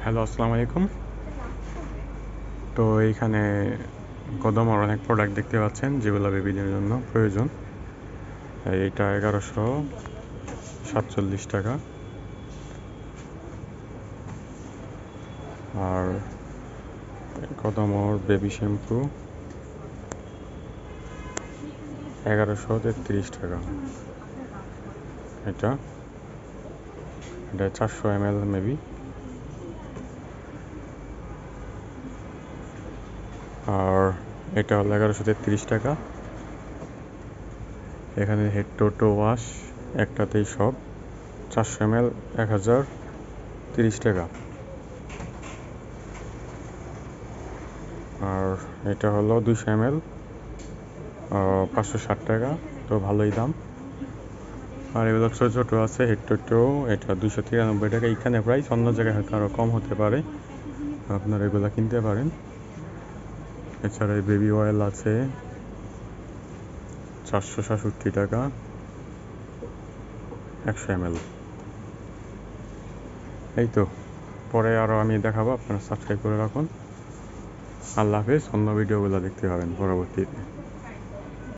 Hello, আসসালামু আলাইকুম। তো এইখানে কদমের অনেক প্রোডাক্ট দেখতে পাচ্ছেন যেগুলো বেবিদের জন্য প্রয়োজন। এইটা 1147 টাকা। আর কদমর বেবি শ্যাম্পু 1133 টাকা। এটা এটা 400 ml মেবি। আর এটা হলো 1133 টাকা। এখানে হেড টু টো ওয়াশ একটাতেই সব 400 ml 1030 টাকা। আর এটা হলো 200 ml 560 টাকা। তো ভালোই দাম। আর এগুলো ছোটো ছোটো আছে হেড টু টো, এটা 293 টাকা। এখানে প্রাইস অন্য জায়গায় হয়তো আরও কম হতে পারে, আপনারা এগুলো কিনতে পারেন। এছাড়া এই বেবি অয়েল আছে 467 টাকা 100 ml। এই তো, পরে আরও আমি দেখাবো, আপনারা সাবস্ক্রাইব করে রাখুন। আল্লাহ হাফেজ। অন্য ভিডিওগুলো দেখতে পাবেন পরবর্তীতে।